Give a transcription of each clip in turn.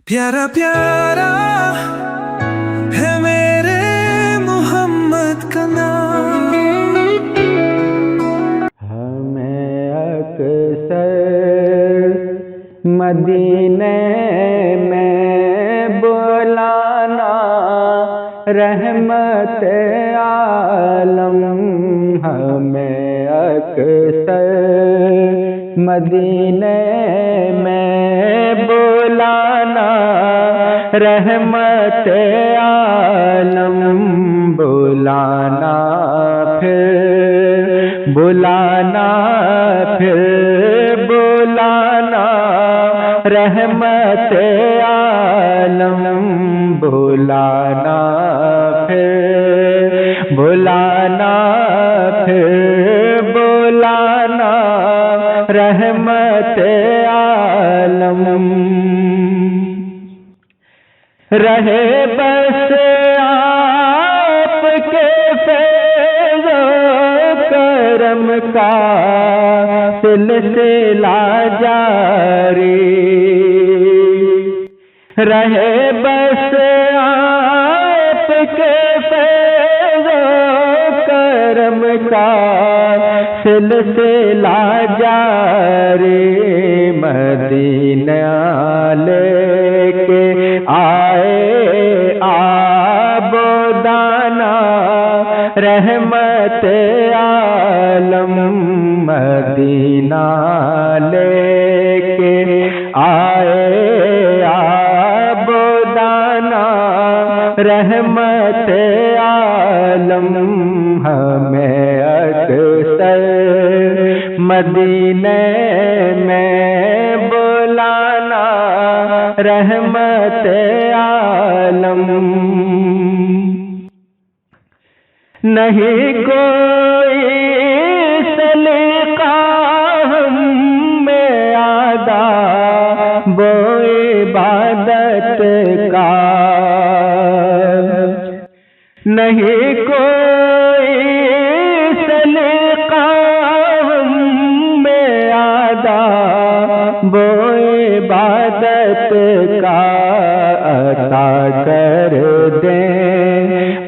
प्यारा प्यारा है मेरे मोहम्मद का नाम। हमें अक्सर मदीने में बुलाना रहमत आलम। हमें अक्सर मदीने में बुलाना रहमत आलम। बुलाना फिर बुलाना फिर बुलाना रहमत आलम। बुलाना फिर बुलाना फिर बुलाना रहमत आलम। रहे बस आपके फैज़ो करम का सिलसिला जारी। रहे बस आपके फैज़ो करम का सिलसिला जारी। मदीना लेके आए आबोदाना रहमत आलम। मदीना लेके आए आबोदाना रहमत आलम। हमें अक्सर मदीने में बुलाना रहमत आलम। नहीं कोई सलीका हम में आदा वो इबादत का। नहीं कोई सलीका हम में आदा वो इबादत का। अता कर दे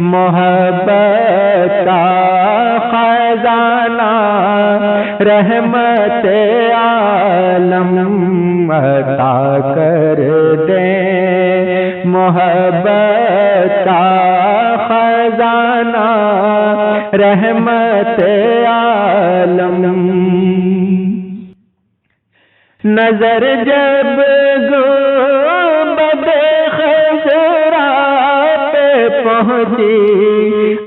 मोहब्बत का खजाना रहमत आलम। अता कर दे मोहब्बत का खजाना रहमत आलम। नजर जब गुंबद खजरा पे पहुंची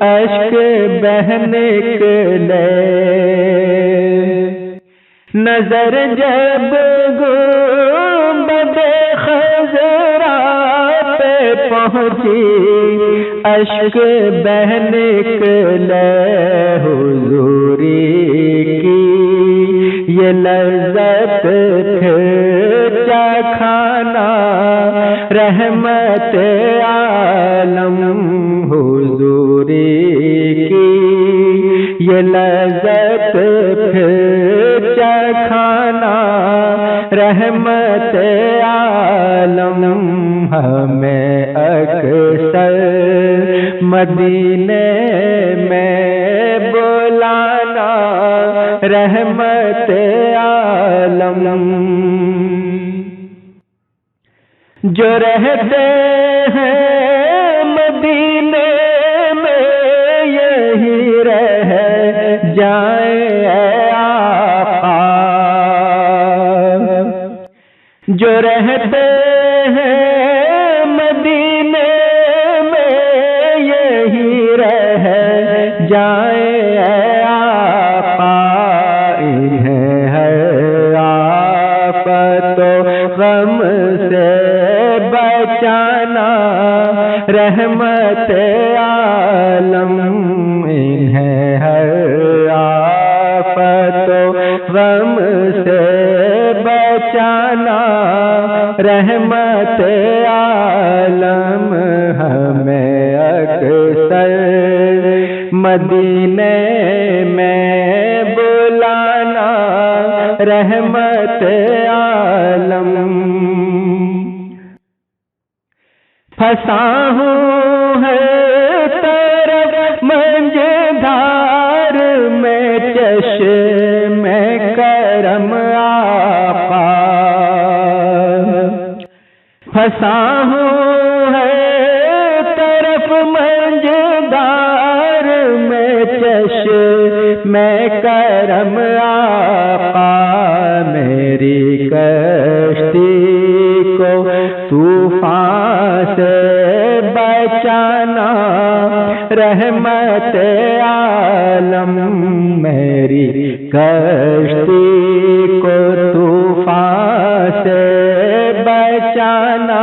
अश्क बह निकले। नजर जब गुंबद खजरा पे पहुंची अश्क बह निकले। हुजूरी की ये लज़्ज़त फिर चखाना रहमत आलम। हुजूरी की ये लज़्ज़त फिर चखाना रहमत आलम। हमें अक्सर मदीने में बुलाना रहमत आलम। जो रहते हैं मदीने में यही रह जाए आका। जो रहते हैं मदीने में यही रह जाए आका। इन्हें है आफतो गम से बचाना रहमत आलम। इन्हें है आफतो गम से बचाना रहमत आलम। हमें अक्सर मदीने में बुलाना रहमत आलम। پھنسا ہوں ہر طرف منجھدار میں چشم کرم آقا، پھنسا ہوں ہر طرف منجھدار میں چشم کرم آقا، میری کشتی کو طوفان سے بچانا رحمت عالم، میری کشتی کو طوفان سے بچانا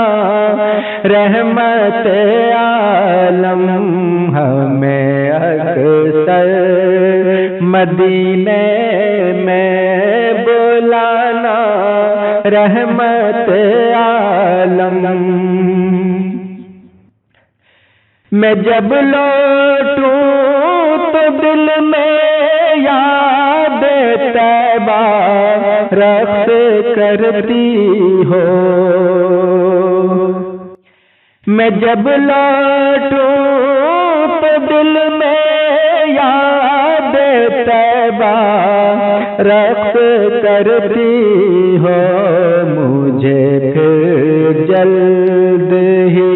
رحمت عالم، ہمیں اکثر مدینے میں بلانا رحمت عالم، میں جب لوٹوں تو دل میں یاد طیبہ رقص کرتی ہو، میں جب لوٹوں تو دل میں یاد طیبہ رقص کرتی ہو، مجھے پھر جلد ہی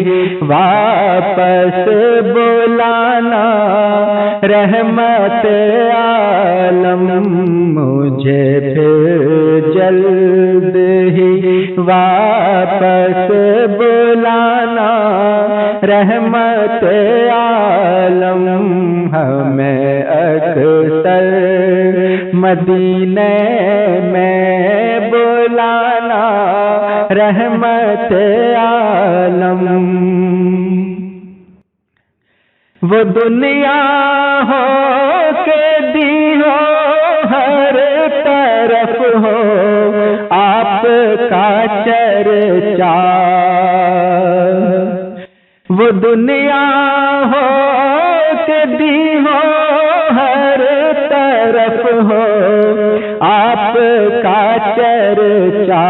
واپس بلانا رحمت عالم، مجھے پھر جلد ہی واپس بلانا رحمت عالم، ہمیں اکثر مدینے میں بلانا رحمت عالم، وہ دنیا ہو کے دی ہو ہر طرف ہو آپ کا چرچا، وہ دنیا ہو کے دی ہو ہر طرف ہو آپ کا چرچا،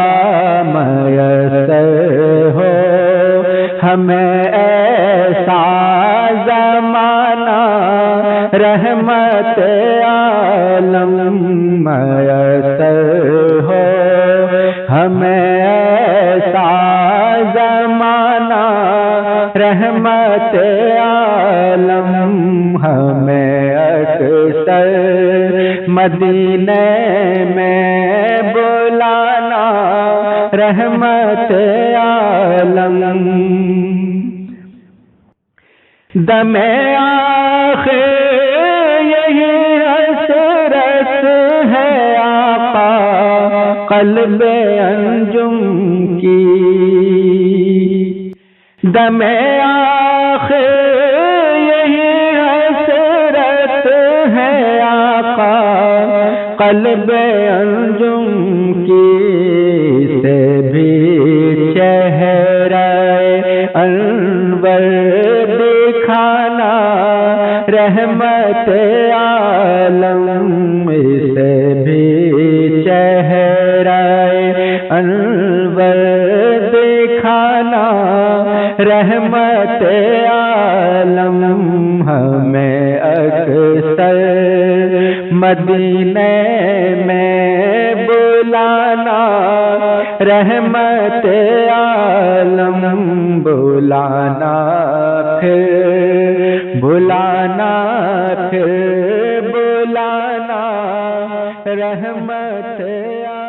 میسر ہو ہمیں ایسا زمانہ رحمت عالم، میسر ہو ہمیں ایسا زمانہ رحمت عالم، ہمیں اکثر مدینے میں بلانا رحمت عالم، دم آخر یہی حسرت ہے آقا قلب انجم کی، دم آخر یہی حسرت ہے آقا قلب انجم کی، سے بھی چہرہ انور دکھانا رحمت عالم، سے بھی چہرہ انور دکھانا رحمت عالم، ہمیں اکثر مدینے میں بلانا رحمت عالم، بلانا پھر بلانا پھر بلانا رحمت عالم۔